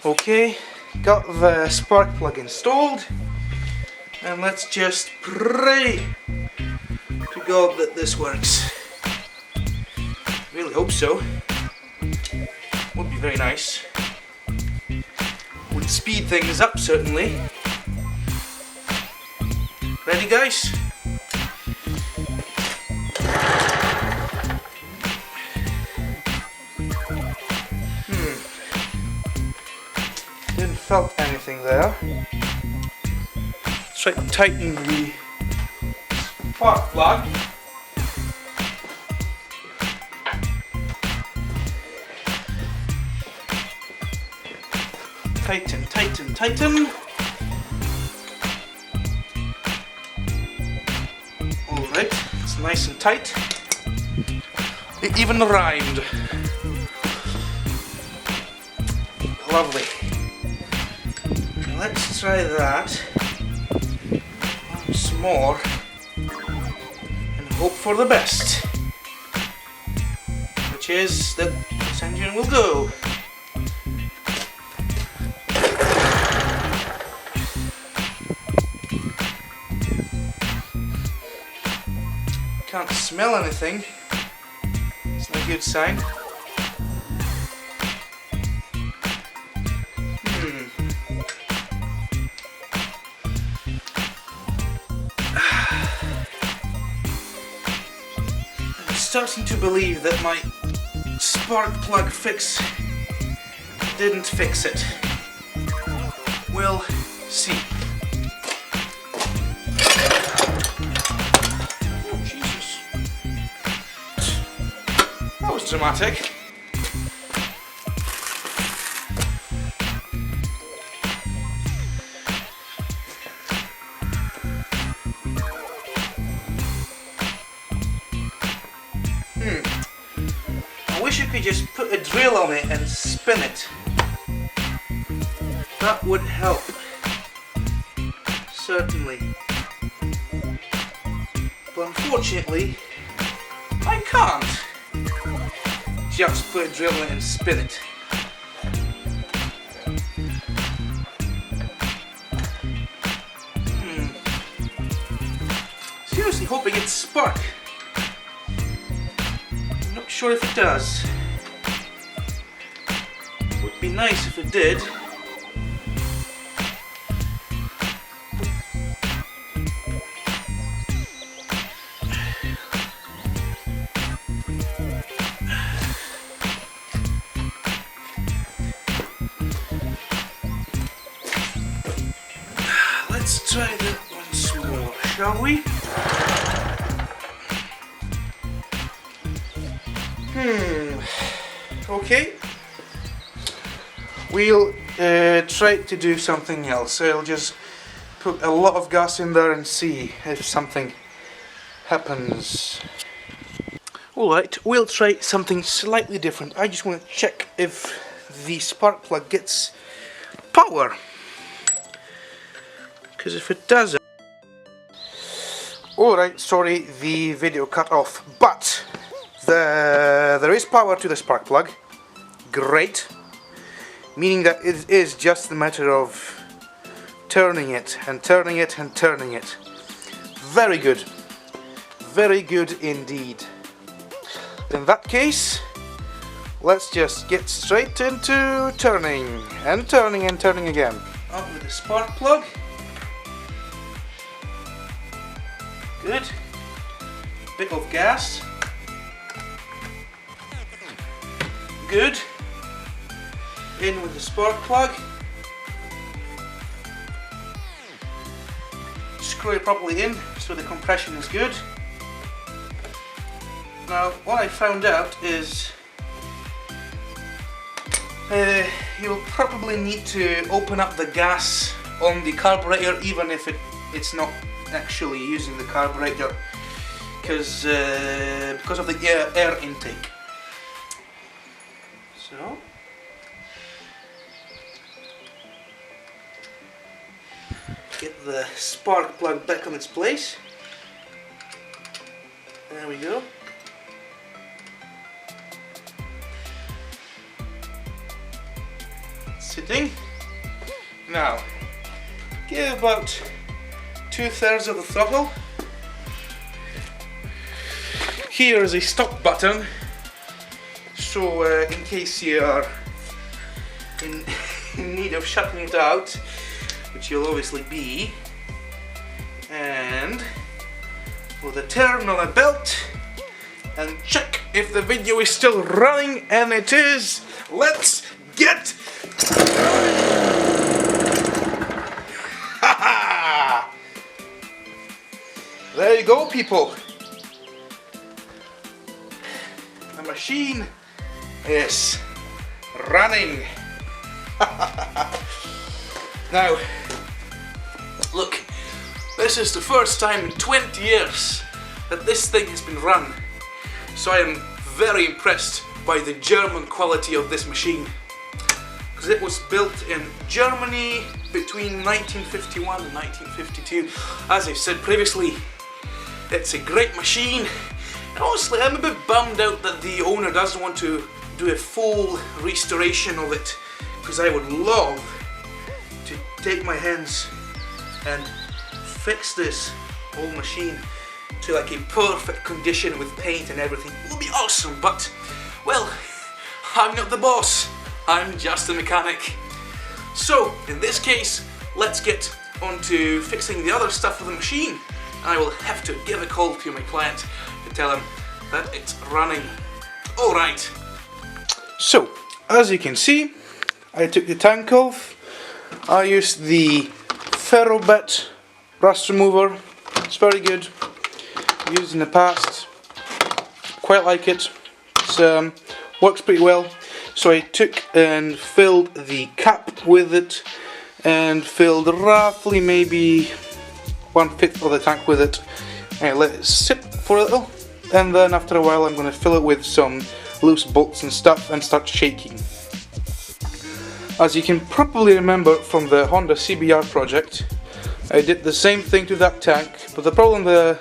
Okay, got the spark plug installed, and let's just pray to God that this works. Really hope so. Would be very nice. Would speed things up, certainly. Ready, guys? Didn't felt anything there. Let's try to tighten the spark plug. Tighten, tighten, tighten. Alright, it's nice and tight. It even rhymed. Lovely. Let's try that once more and hope for the best, which is that this engine will go. Can't smell anything. It's not a good sign. I'm starting to believe that my spark plug fix didn't fix it. We'll see. That was dramatic. I wish you could just put a drill on it and spin it. That would help. Certainly. But unfortunately, I can't. Just put a drill in and spin it. Seriously hoping it's spark. I'm not sure if it does. Would be nice if it did. Let's try that once more, shall we? Okay. We'll try to do something else. I'll just put a lot of gas in there and see if something happens. Alright, we'll try something slightly different. I just want to check if the spark plug gets power. Because if it doesn't... Alright, sorry, the video cut off, but there is power to the spark plug. Great. Meaning that it is just a matter of turning it and turning it and turning it. Very good. Very good indeed. In that case, let's just get straight into turning and turning and turning again. Up with the spark plug. Good. Bit of gas. Good. In with the spark plug. Screw it properly in so the compression is good. Now what I found out is you'll probably need to open up the gas on the carburetor even if it's not actually using the carburetor because of the air intake. So get the spark plug back on its place. There we go. Sit troubleshooting. Now, give about 2/3 of the throttle. Here is a stop button, so in case you are in need of shutting it out, which you'll obviously be, and with a turn on a belt and check if the video is still running, and it is. Let's get there you go, people. The machine is running. Now, look, this is the first time in 20 years that this thing has been run. So I am very impressed by the German quality of this machine. Because it was built in Germany between 1951 and 1952. As I've said previously, it's a great machine. And honestly, I'm a bit bummed out that the owner doesn't want to do a full restoration of it, because I would love to take my hands and fix this whole machine to like a perfect condition with paint and everything. It would be awesome, but well, I'm not the boss, I'm just a mechanic. So in this case, let's get on to fixing the other stuff of the machine. I will have to give a call to my client to tell him that it's running. Alright. So, as you can see, I took the tank off. I used the Ferrobet rust remover. It's very good. Used in the past. Quite like it. It works pretty well. So I took and filled the cap with it, and filled roughly maybe 1/5 of the tank with it, and let it sit for a little, and then after a while I'm going to fill it with some loose bolts and stuff and start shaking. As you can probably remember from the Honda CBR project, I did the same thing to that tank, but the problem that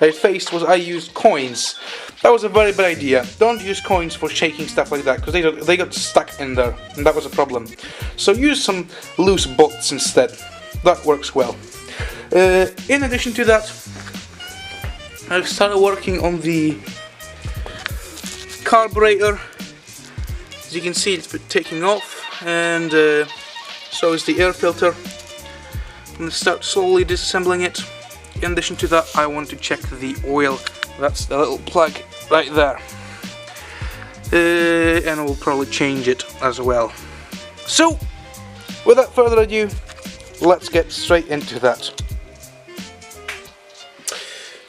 I faced was I used coins. That was a very bad idea. Don't use coins for shaking stuff like that, because they got stuck in there, and that was a problem. So use some loose bolts instead. That works well. In addition to that, I've started working on the carburetor. As you can see, it's been taking off, and so is the air filter. I'm going to start slowly disassembling it. In addition to that, I want to check the oil. That's the little plug right there, and we'll probably change it as well. So, without further ado, let's get straight into that.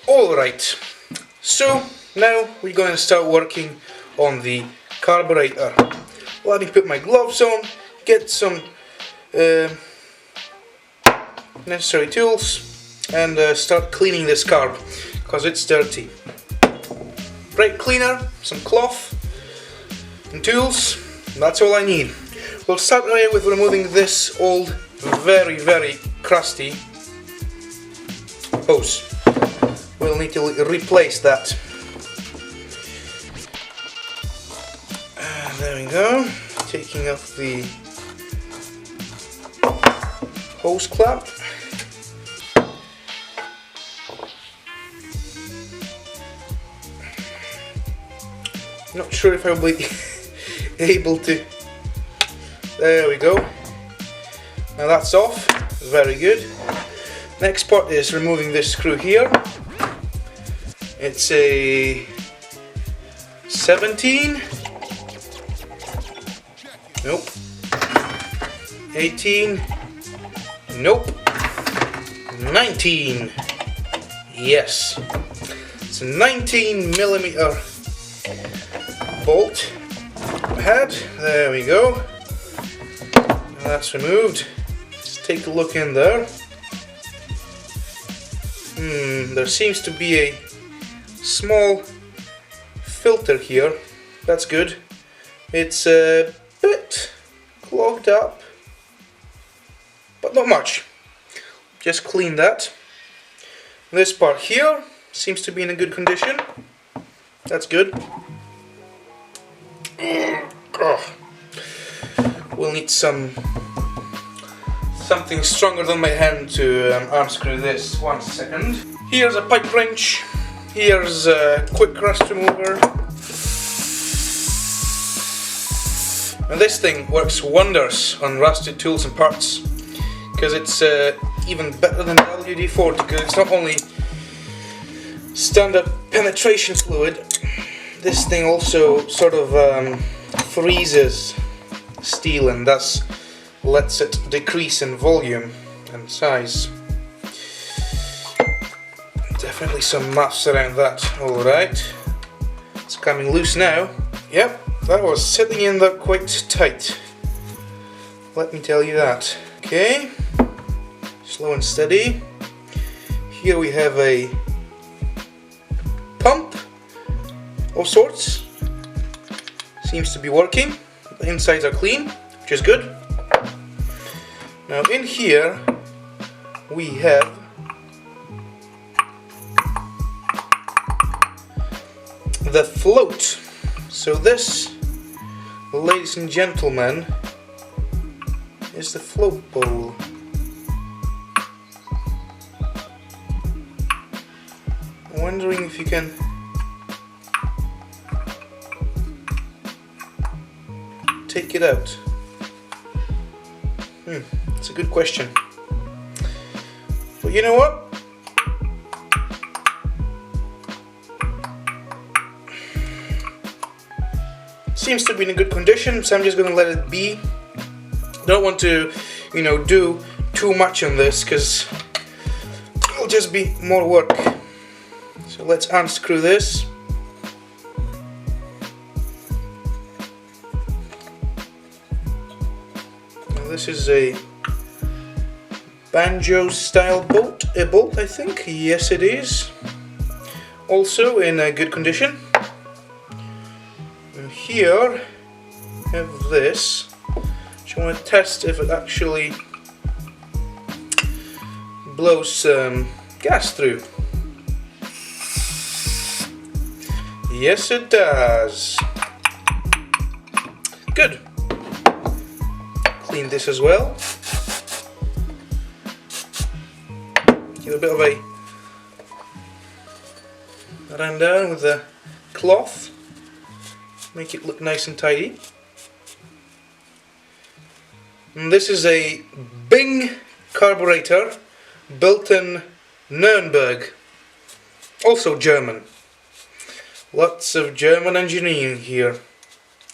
Alright, so now we're going to start working on the carburetor. Let me put my gloves on, get some necessary tools, and start cleaning this carb, because it's dirty. Brake cleaner, some cloth, and tools, and that's all I need. We'll start away with removing this old, very crusty hose. We'll need to replace that. And there we go. Taking off the hose clamp. Not sure if I'll be able to. There we go. Now that's off. Very good. Next part is removing this screw here. It's a 17. Nope. 18. Nope. 19. Yes. It's a 19mm bolt head. There we go. Now that's removed. Let's take a look in there. There seems to be a small filter here. That's good. It's a bit clogged up, but not much. Just clean that. This part here seems to be in a good condition. That's good. we'll need something stronger than my hand to unscrew this. 1 second. Here's a pipe wrench. Here's a quick rust remover. And this thing works wonders on rusted tools and parts, because it's even better than WD-40, because it's not only standard penetration fluid, this thing also sort of freezes steel and thus lets it decrease in volume and size. Definitely some maths around that. Alright, it's coming loose now. Yep, that was sitting in there quite tight, let me tell you that. Okay, slow and steady. Here we have a pump of sorts. Seems to be working. The insides are clean, which is good. Now in here we have the float. So this, ladies and gentlemen, is the float bowl. I'm wondering if you can take it out. It's a good question. But you know what? Seems to be in a good condition, so I'm just going to let it be. Don't want to, you know, do too much on this, because it'll just be more work. So let's unscrew this. Now this is a banjo style bolt, I think. Yes, it is. Also in a good condition. And here I have this, which I want to test if it actually blows gas through. Yes, it does. Good. Clean this as well. Give a bit of a rundown with the cloth. Make it look nice and tidy. And this is a Bing carburetor built in Nuremberg, also German. Lots of German engineering here.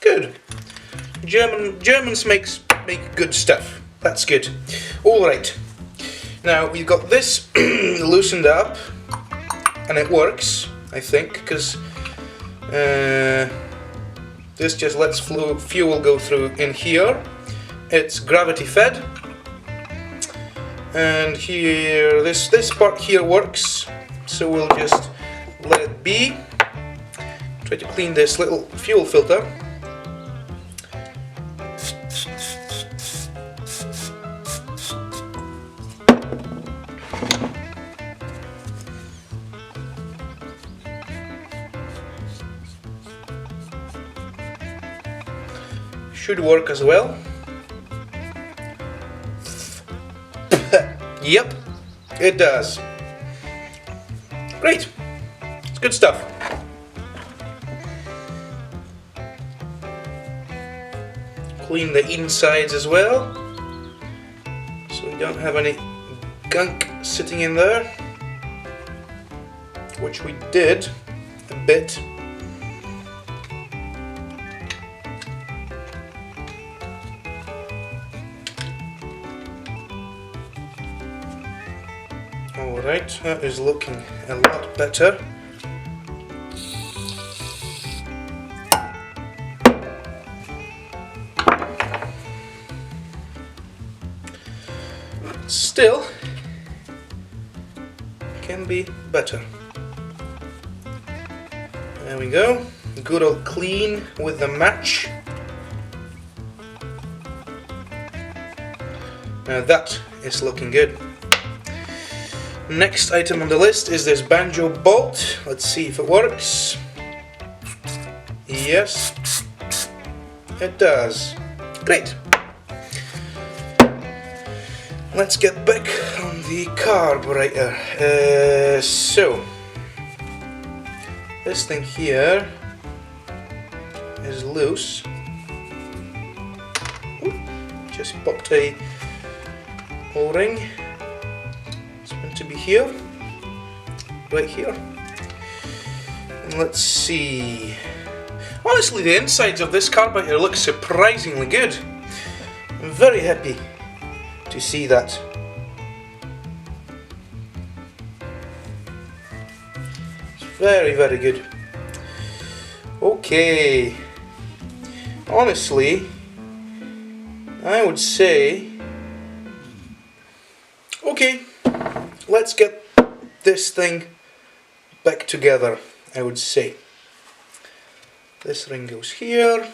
Good. Germans make good stuff. That's good. All right. Now we've got this loosened up, and it works, I think, because this just lets fuel go through in here. It's gravity fed, and here this part here works. So we'll just let it be. Try to clean this little fuel filter. Should work as well. Yep, it does. Great. It's good stuff. Clean the insides as well, so we don't have any gunk sitting in there, which we did a bit. Alright, that is looking a lot better. Still, can be better. There we go. Good old clean with the match. Now that is looking good. Next item on the list is this banjo bolt. Let's see if it works. Yes, it does. Great. Let's get back on the carburetor. So this thing here is loose. Ooh, just popped a O-ring. It's meant to be here, right here. And let's see. Honestly, the insides of this carburetor look surprisingly good. I'm very happy to see that. It's very, very good. Okay. Honestly, I would say, okay, let's get this thing back together, I would say. This ring goes here.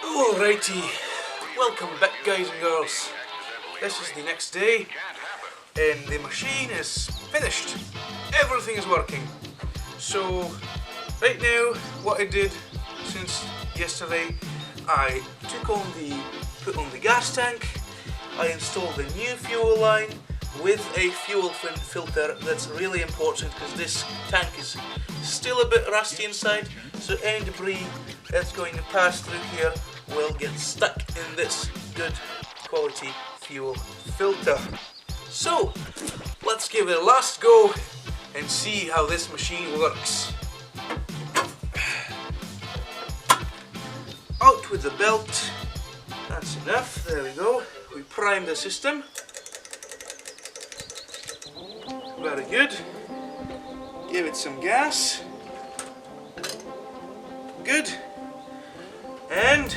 Alrighty, welcome back guys and girls. This is the next day and the machine is finished. Everything is working. So right now what I did since yesterday, I put on the gas tank, I installed a new fuel line with a fuel filter. That's really important because this tank is still a bit rusty inside, so any debris that's going to pass through here will get stuck in this good quality fuel filter. So let's give it a last go and see how this machine works. Out with the belt. That's enough. There we go. We prime the system. Very good. Give it some gas. Good. And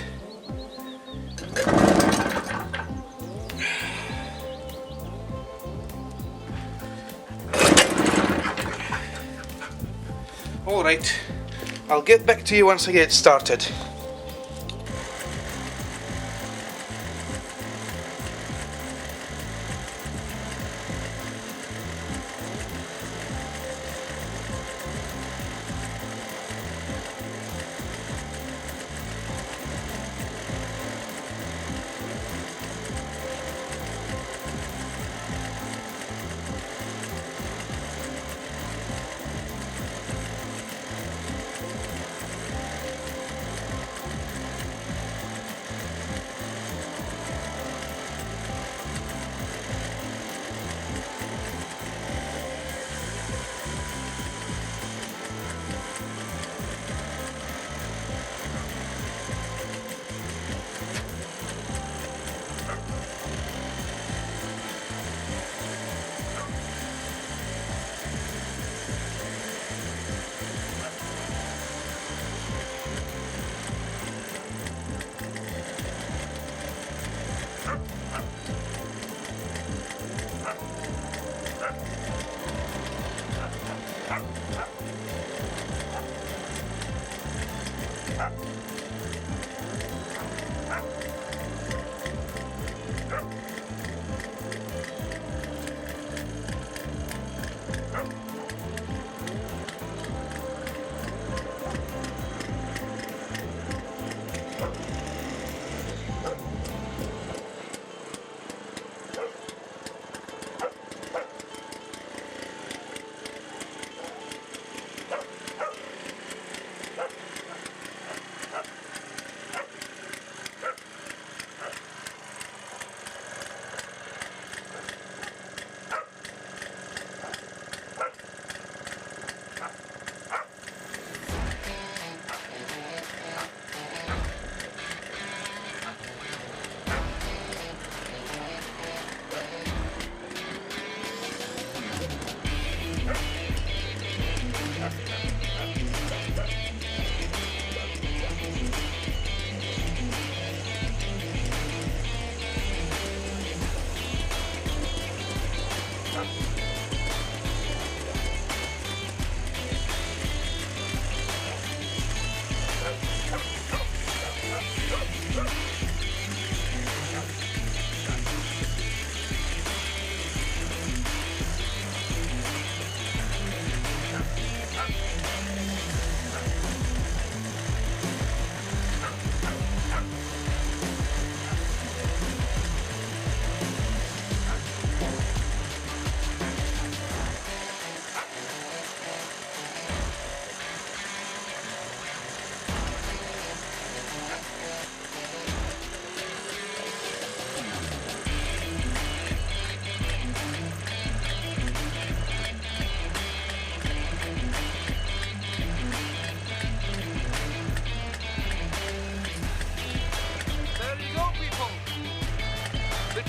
alright, I'll get back to you once I get started.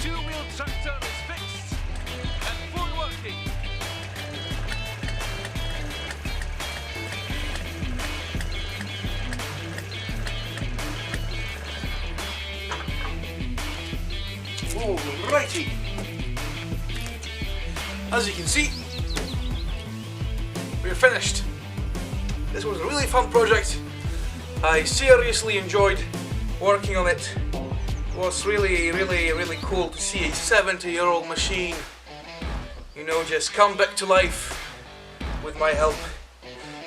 two-wheel tractor is fixed and full working. Alrighty. As you can see, we're finished. This was a really fun project. I seriously enjoyed working on it. It was really cool to see a 70-year-old machine, you know, just come back to life with my help.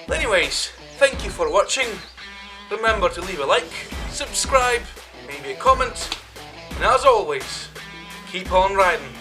Anyways, thank you for watching. Remember to leave a like, subscribe, maybe a comment, and as always, keep on riding.